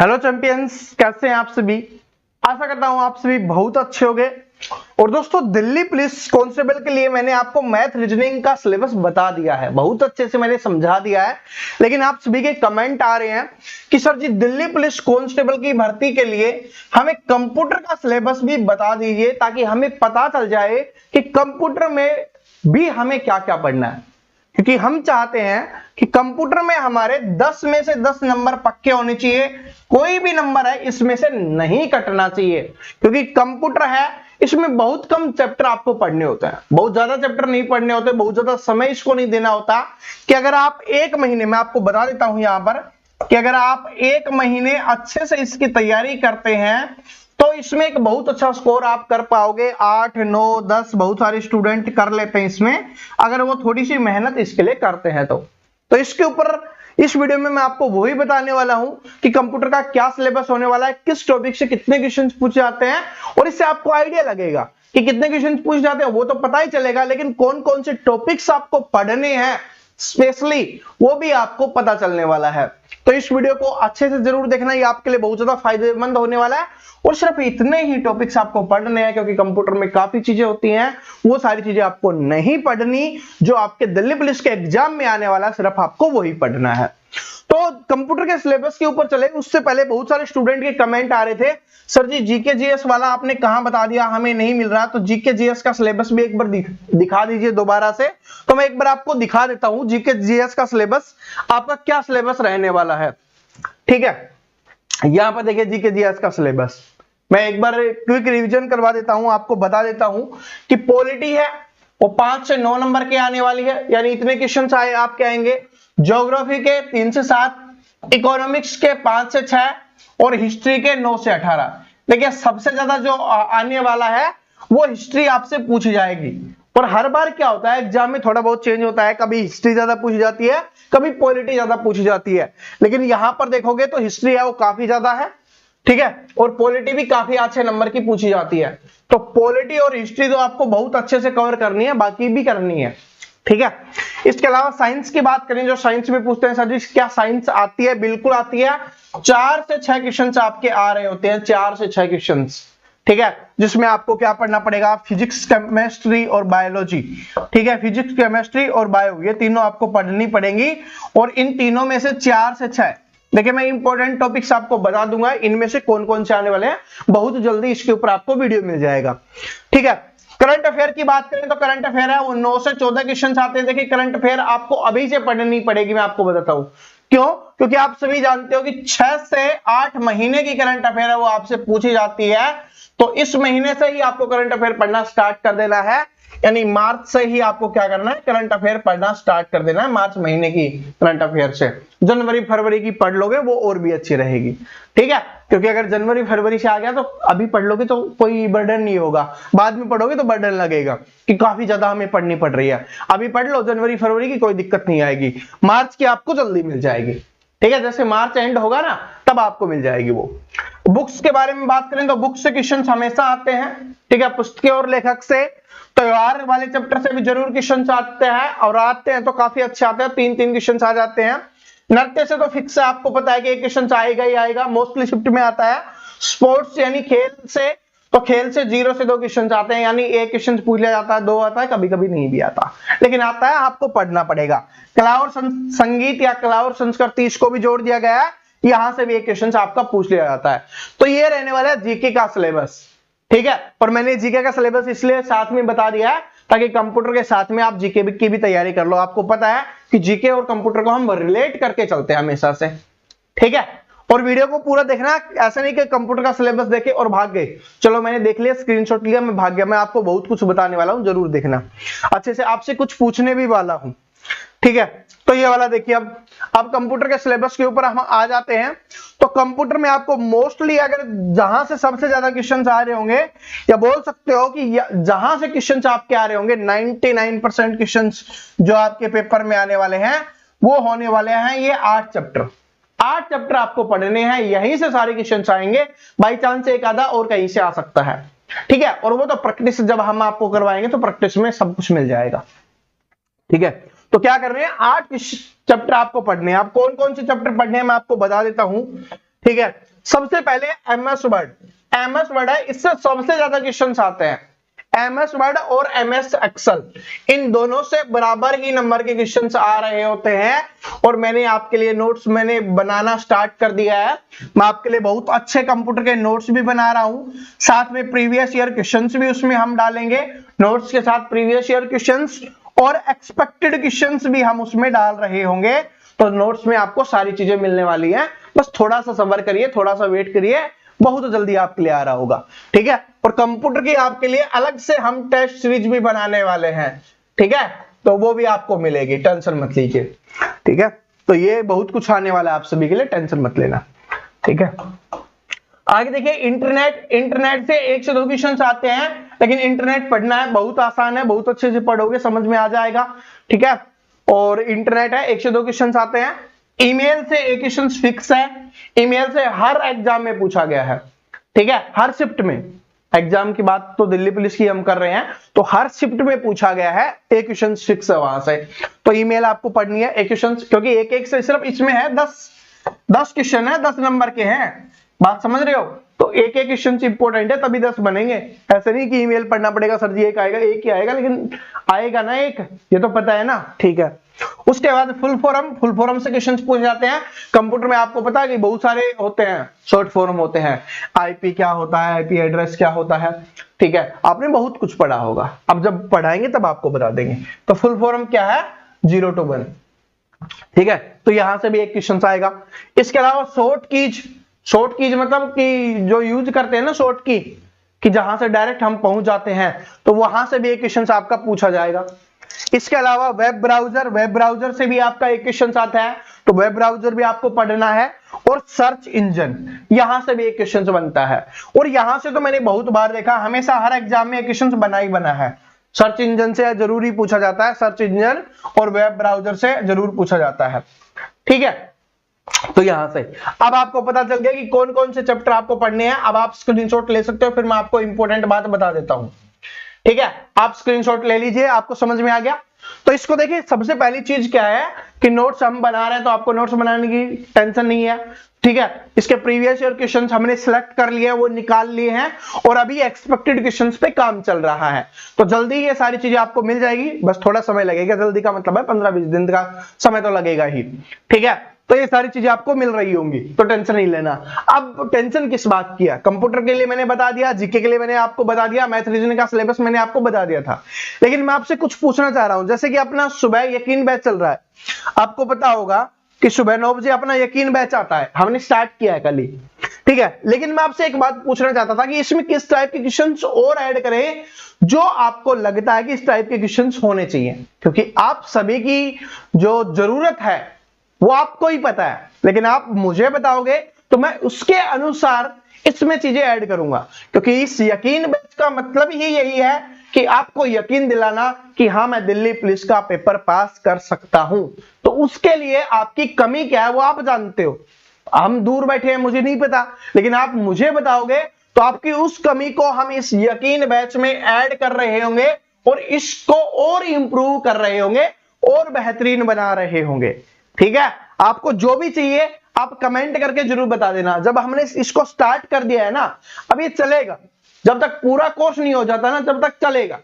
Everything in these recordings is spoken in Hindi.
हेलो चैंपियंस, कैसे हैं आप सभी। आशा करता हूं आप सभी बहुत अच्छे होंगे। और दोस्तों, दिल्ली पुलिस कांस्टेबल के लिए मैंने आपको मैथ रीजनिंग का सिलेबस बता दिया है, बहुत अच्छे से मैंने समझा दिया है। लेकिन आप सभी के कमेंट आ रहे हैं कि सर जी, दिल्ली पुलिस कांस्टेबल की भर्ती के लिए हमें कंप्यूटर का सिलेबस भी बता दीजिए, ताकि हमें पता चल जाए कि कंप्यूटर में भी हमें क्या क्या पढ़ना है। क्योंकि हम चाहते हैं कि कंप्यूटर में हमारे 10 में से 10 नंबर पक्के होने चाहिए, कोई भी नंबर है इसमें से नहीं कटना चाहिए। क्योंकि कंप्यूटर है, इसमें बहुत कम चैप्टर आपको पढ़ने होते हैं, बहुत ज्यादा चैप्टर नहीं पढ़ने होते, बहुत ज्यादा समय इसको नहीं देना होता। कि अगर आप एक महीने में, आपको बता देता हूं यहां पर, कि अगर आप एक महीने अच्छे से इसकी तैयारी करते हैं तो इसमें एक बहुत अच्छा स्कोर आप कर पाओगे। 8, 9, 10 बहुत सारे स्टूडेंट कर लेते हैं इसमें, अगर वो थोड़ी सी मेहनत इसके लिए करते हैं तो इसके ऊपर इस वीडियो में मैं आपको वही बताने वाला हूं कि कंप्यूटर का क्या सिलेबस होने वाला है, किस टॉपिक से कितने क्वेश्चंस पूछे जाते हैं, और इससे आपको आइडिया लगेगा कि कितने क्वेश्चंस पूछ जाते हैं वो तो पता ही चलेगा, लेकिन कौन कौन से टॉपिक्स आपको पढ़ने हैं स्पेशली वो भी आपको पता चलने वाला है। तो इस वीडियो को अच्छे से जरूर देखना, ये आपके लिए बहुत ज्यादा फायदेमंद होने वाला है। और सिर्फ इतने ही टॉपिक्स आपको पढ़ने हैं, क्योंकि कंप्यूटर में काफी चीजें होती हैं, वो सारी चीजें आपको नहीं पढ़नी। जो आपके दिल्ली पुलिस के एग्जाम में आने वाला है, सिर्फ आपको वही पढ़ना है। तो कंप्यूटर के सिलेबस के ऊपर चले उससे पहले बहुत सारे स्टूडेंट के कमेंट आ रहे थे, सर जी जीके जीएस वाला आपने कहां बता दिया, हमें नहीं मिल रहा। तो जीके जीएस का सिलेबस भी एक बार दिखा दीजिए दोबारा से। तो मैं एक बार आपको दिखा देता हूं जीके जीएस का सिलेबस, आपका क्या सिलेबस रहने वाला है। ठीक है, यहां पर देखिए जीके जीएस का सिलेबस, मैं एक बार क्विक रिवीजन करवा देता हूं, आपको बता देता हूं कि पॉलिटी है वो 5 से 9 नंबर के आने वाली है, यानी इतने क्वेश्चन आए आपके आएंगे। ज्योग्राफी के 3 से 7, इकोनॉमिक्स के 5 से 6 और हिस्ट्री के 9 से 18। देखिए सबसे ज्यादा जो आने वाला है वो हिस्ट्री आपसे पूछी जाएगी। और हर बार क्या होता है, एग्जाम में थोड़ा बहुत चेंज होता है, कभी हिस्ट्री ज्यादा पूछी जाती है, कभी पॉलिटी ज्यादा पूछी जाती है। लेकिन यहां पर देखोगे तो हिस्ट्री है वो काफी ज्यादा है, ठीक है, और पॉलिटी भी काफी अच्छे नंबर की पूछी जाती है। तो पॉलिटी और हिस्ट्री तो आपको बहुत अच्छे से कवर करनी है, बाकी भी करनी है, ठीक है। इसके अलावा साइंस की बात करें, जो साइंस में पूछते हैं सर जी क्या साइंस आती है, बिल्कुल आती है। 4 से 6 क्वेश्चन आपके आ रहे होते हैं, 4 से 6 क्वेश्चन, ठीक है, जिसमें आपको क्या पढ़ना पड़ेगा, फिजिक्स, केमिस्ट्री और बायोलॉजी। ठीक है, फिजिक्स, केमिस्ट्री और बायो, ये तीनों आपको पढ़नी पड़ेंगी। और इन तीनों में से 4 से 6, देखिए मैं इंपॉर्टेंट टॉपिक्स आपको बता दूंगा, इनमें से कौन कौन से आने वाले हैं, बहुत जल्दी इसके ऊपर आपको वीडियो मिल जाएगा। ठीक है, करंट अफेयर की बात करें तो करंट अफेयर है वो 9 से 14 क्वेश्चन आते हैं। देखिए करंट अफेयर आपको अभी से पढ़नी पड़ेगी, मैं आपको बताता हूं क्यों। क्योंकि आप सभी जानते हो कि 6 से 8 महीने की करंट अफेयर है वो आपसे पूछी जाती है। तो इस महीने से ही आपको करंट अफेयर पढ़ना स्टार्ट कर देना है, यानी मार्च से ही आपको क्या करना है, करंट अफेयर पढ़ना स्टार्ट कर देना है। मार्च महीने की करंट अफेयर से जनवरी फरवरी की पढ़ लोगे वो और भी अच्छी रहेगी, ठीक है। क्योंकि अगर जनवरी फरवरी से आ गया तो अभी पढ़ लोगे तो कोई बर्डन नहीं होगा, बाद में पढ़ोगे तो बर्डन लगेगा कि काफी ज्यादा हमें पढ़नी पड़ रही है। अभी पढ़ लो, जनवरी फरवरी की कोई दिक्कत नहीं आएगी, मार्च की आपको जल्दी मिल जाएगी, ठीक है। जैसे मार्च एंड होगा ना तब आपको मिल जाएगी वो। बुक्स के बारे में बात करें तो बुक्स से क्वेश्चन हमेशा आते हैं, ठीक है, पुस्तकें और लेखक से। त्योहार वाले चैप्टर से भी जरूर क्वेश्चन आते हैं, और आते हैं तो काफी अच्छे आते हैं, 3-3 क्वेश्चन आ जाते हैं। नृत्य से तो फिक्स है, आपको पता है कि एक क्वेश्चन आएगा ही आएगा, मोस्टली शिफ्ट में आता है। स्पोर्ट्स यानी खेल से, तो खेल से 0 से 2 क्वेश्चन आते हैं, यानी एक क्वेश्चन पूछ लिया जाता है, 2 आता है, कभी कभी नहीं भी आता, लेकिन आता है, आपको पढ़ना पड़ेगा। कला और संगीत या कला और संस्कृति, इसको भी जोड़ दिया गया है, यहां से भी एक क्वेश्चन आपका पूछ लिया जाता है। तो ये रहने वाला है जीके का सिलेबस, ठीक है। और मैंने जीके का सिलेबस इसलिए साथ में बता दिया है ताकि कंप्यूटर के साथ में आप जीके की भी तैयारी कर लो। आपको पता है कि जीके और कंप्यूटर को हम रिलेट करके चलते हैं हमेशा से, ठीक है। और वीडियो को पूरा देखना, ऐसा नहीं कि कंप्यूटर का सिलेबस देखे और भाग गए, चलो मैंने देख लिया, स्क्रीनशॉट लिया, मैं भाग गया। मैं आपको बहुत कुछ बताने वाला हूं, जरूर देखना अच्छे से, आपसे कुछ पूछने भी वाला हूं, ठीक है। तो ये वाला देखिए, अब कंप्यूटर के सिलेबस के ऊपर हम आ जाते हैं। तो कंप्यूटर में आपको मोस्टली, अगर जहां से सबसे ज्यादा क्वेश्चंस आ रहे होंगे, या बोल सकते हो कि जहां से क्वेश्चंस आपके आ रहे होंगे, 99% क्वेश्चंस जो आपके पेपर में आने वाले हैं वो होने वाले हैं ये 8 चैप्टर। 8 चैप्टर आपको पढ़ने हैं, यहीं से सारे क्वेश्चंस आएंगे, बाई चांस एक आधा और कहीं से आ सकता है, ठीक है। और वो तो प्रैक्टिस जब हम आपको करवाएंगे तो प्रैक्टिस में सब कुछ मिल जाएगा, ठीक है। तो क्या कर रहे हैं, 8 चैप्टर आपको पढ़ने हैं। आप कौन कौन से चैप्टर पढ़ने हैं मैं आपको बता देता हूं। ठीक है, सबसे पहले एमएस वर्ड है, इससे सबसे ज्यादा क्वेश्चन आते हैं। एमएस वर्ड और एमएस एक्सेल, इन दोनों से बराबर ही नंबर के क्वेश्चंस आ रहे होते हैं। और मैंने आपके लिए नोट्स मैंने बनाना स्टार्ट कर दिया है। मैं आपके लिए बहुत अच्छे कंप्यूटर के नोट्स भी बना रहा हूं, साथ में प्रीवियस ईयर क्वेश्चंस भी उसमें हम डालेंगे। नोट्स के साथ प्रीवियस ईयर क्वेश्चंस और एक्सपेक्टेड क्वेश्चंस भी हम उसमें डाल रहे होंगे। तो नोट्स में आपको सारी चीजें मिलने वाली हैं, बस थोड़ा सा सब्र करिए, थोड़ा सा वेट करिए, बहुत जल्दी आपके लिए आ रहा होगा। ठीक है, और कंप्यूटर की आपके लिए अलग से हम टेस्ट सीरीज भी बनाने वाले हैं। ठीक है, तो वो भी आपको मिलेगी, टेंशन मत लीजिए। ठीक है, तो ये बहुत कुछ आने वाला है आप सभी के लिए, टेंशन मत लेना। ठीक है, आगे देखिए, इंटरनेट से 1 से 2 क्वेश्चन आते हैं, लेकिन इंटरनेट पढ़ना है, बहुत आसान है, बहुत अच्छे से पढ़ोगे समझ में आ जाएगा। ठीक है, और इंटरनेट है, 1 से 2 क्वेश्चन आते हैं। ईमेल से एक क्वेश्चन फिक्स है, ईमेल से हर एग्जाम में पूछा गया है। ठीक है, हर शिफ्ट में, एग्जाम की बात तो दिल्ली पुलिस की हम कर रहे हैं, तो हर शिफ्ट में पूछा गया है, एक क्वेश्चन फिक्स है वहां से। तो ईमेल आपको पढ़नी है, एक क्वेश्चन, क्योंकि एक एक से सिर्फ इसमें है 10 क्वेश्चन है, 10 नंबर के हैं, बात समझ रहे हो। तो एक एक क्वेश्चन इंपॉर्टेंट है, तभी 10 बनेंगे। ऐसे नहीं कि ईमेल पढ़ना पड़ेगा सर जी, एक आएगा, एक ही आएगा, लेकिन आएगा ना एक, ये तो पता है ना। ठीक है, उसके बाद फुल फॉर्म से क्वेश्चन पूछ जाते हैं। कंप्यूटर में आपको पता है कि बहुत सारे होते हैं, शॉर्ट फॉर्म होते हैं, आईपी क्या होता है, आईपी एड्रेस क्या होता है। ठीक है, आपने बहुत कुछ पढ़ा होगा, अब जब पढ़ाएंगे तब आपको बता देंगे। तो फुल फॉर्म क्या है, 0 to 1। ठीक है, तो यहां से भी एक क्वेश्चन आएगा। इसके अलावा शॉर्ट कीज मतलब कि जो यूज करते हैं ना शॉर्ट की, कि जहां से डायरेक्ट हम पहुंच जाते हैं, तो वहां से भी एक क्वेश्चन आपका पूछा जाएगा। इसके अलावा वेब ब्राउजर से भी आपका एक क्वेश्चन आता है, तो वेब ब्राउजर भी आपको पढ़ना है। और सर्च इंजन, यहां से भी एक क्वेश्चन बनता है। और यहां से तो मैंने बहुत बार देखा, हमेशा हर एग्जाम में एक क्वेश्चन बना ही बना है। सर्च इंजन से जरूरी पूछा जाता है, सर्च इंजन और वेब ब्राउजर से जरूर पूछा जाता है। ठीक है, तो यहां से अब आपको पता चल गया कि कौन कौन से चैप्टर आपको पढ़ने हैं। अब आप स्क्रीनशॉट ले सकते हो, फिर मैं आपको इंपॉर्टेंट बात बता देता हूं। ठीक है, आप स्क्रीनशॉट ले लीजिए, आपको समझ में आ गया। तो इसको देखिए, सबसे पहली चीज क्या है कि नोट्स हम बना रहे हैं, तो आपको नोट्स बनाने की टेंशन नहीं है। ठीक है, इसके प्रीवियस ईयर क्वेश्चंस हमने सिलेक्ट कर लिए, वो निकाल लिए हैं, और अभी एक्सपेक्टेड क्वेश्चंस पे काम चल रहा है। तो जल्दी ये सारी चीजें आपको मिल जाएगी, बस थोड़ा समय लगेगा। जल्दी का मतलब है 15-20 दिन का समय तो लगेगा ही। ठीक है, तो ये सारी चीजें आपको मिल रही होंगी, तो टेंशन नहीं लेना। अब टेंशन किस बात की है, कंप्यूटर के लिए मैंने बता दिया, जीके के लिए मैंने आपको बता दिया, मैथ रीजनिंग का सिलेबस मैंने आपको बता दिया था। लेकिन मैं आपसे कुछ पूछना चाह रहा हूं, जैसे कि अपना सुबह यकीन बैच चल रहा है, आपको पता होगा कि सुबह 9 बजे अपना यकीन बैच आता है, हमने स्टार्ट किया है कल ही। ठीक है, लेकिन मैं आपसे एक बात पूछना चाहता था कि इसमें किस टाइप के क्वेश्चंस और ऐड करें जो आपको लगता है कि इस टाइप के क्वेश्चंस होने चाहिए, क्योंकि आप सभी की जो जरूरत है वो आपको ही पता है, लेकिन आप मुझे बताओगे तो मैं उसके अनुसार इसमें चीजें ऐड करूंगा। क्योंकि इस यकीन बैच का मतलब ही यही है कि आपको यकीन दिलाना कि हाँ मैं दिल्ली पुलिस का पेपर पास कर सकता हूं। तो उसके लिए आपकी कमी क्या है वो आप जानते हो, हम दूर बैठे हैं मुझे नहीं पता, लेकिन आप मुझे बताओगे तो आपकी उस कमी को हम इस यकीन बैच में ऐड कर रहे होंगे, और इसको और इंप्रूव कर रहे होंगे, और बेहतरीन बना रहे होंगे। ठीक है, आपको जो भी चाहिए आप कमेंट करके जरूर बता देना। जब हमने इसको स्टार्ट कर दिया है ना, अब ये चलेगा, जब तक पूरा कोर्स नहीं हो जाता ना तब तक चलेगा।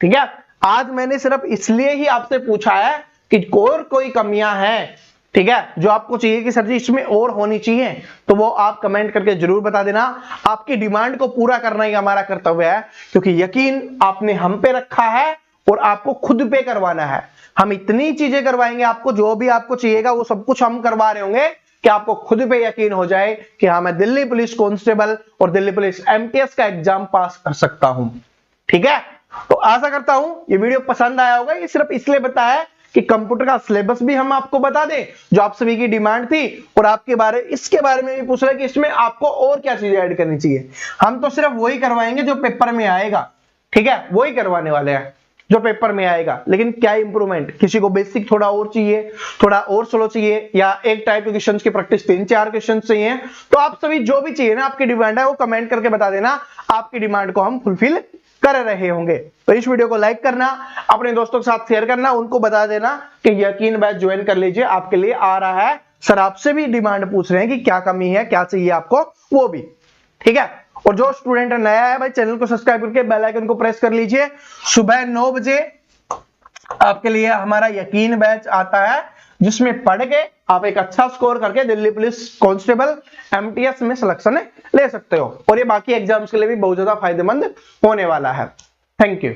ठीक है, आज मैंने सिर्फ इसलिए ही आपसे पूछा है कि और कोई कमियां हैं, ठीक है, जो आपको चाहिए कि सर जी इसमें और होनी चाहिए, तो वो आप कमेंट करके जरूर बता देना। आपकी डिमांड को पूरा करना ही हमारा कर्तव्य है, क्योंकि यकीन आपने हम पे रखा है और आपको खुद पे करवाना है। हम इतनी चीजें करवाएंगे आपको, जो भी आपको चाहिएगा वो सब कुछ हम करवा रहे होंगे कि आपको खुद पे यकीन हो जाए कि हाँ मैं दिल्ली पुलिस कांस्टेबल और दिल्ली पुलिस एमटीएस का एग्जाम पास कर सकता हूं। ठीक है, तो आशा करता हूं ये वीडियो पसंद आया होगा। ये सिर्फ इसलिए बताया कि कंप्यूटर का सिलेबस भी हम आपको बता दें, जो आप सभी की डिमांड थी, और आपके इसके बारे में भी पूछ रहे कि इसमें आपको और क्या चीजें ऐड करनी चाहिए। हम तो सिर्फ वही करवाएंगे जो पेपर में आएगा। ठीक है, वही करवाने वाले हैं जो पेपर में आएगा। लेकिन क्या इंप्रूवमेंट, किसी को बेसिक थोड़ा और चाहिए, थोड़ा और स्लो चाहिए, या एक टाइप के क्वेश्चंस की प्रैक्टिस 3-4 क्वेश्चन चाहिए, तो आप सभी जो भी चाहिए ना, आपकी डिमांड है वो कमेंट करके बता देना, आपकी डिमांड को हम फुलफिल कर रहे होंगे। तो इस वीडियो को लाइक करना, अपने दोस्तों के साथ शेयर करना, उनको बता देना कि यकीन बैच ज्वाइन कर लीजिए, आपके लिए आ रहा है सर आपसे भी डिमांड पूछ रहे हैं कि क्या कमी है, क्या चाहिए आपको, वो भी। ठीक है, और जो स्टूडेंट नया है भाई चैनल को सब्सक्राइब करके बेल आइकन को प्रेस कर लीजिए। सुबह 9 बजे आपके लिए हमारा यकीन बैच आता है, जिसमें पढ़ के आप एक अच्छा स्कोर करके दिल्ली पुलिस कांस्टेबल एमटीएस में सिलेक्शन ले सकते हो, और ये बाकी एग्जाम्स के लिए भी बहुत ज्यादा फायदेमंद होने वाला है। Thank you.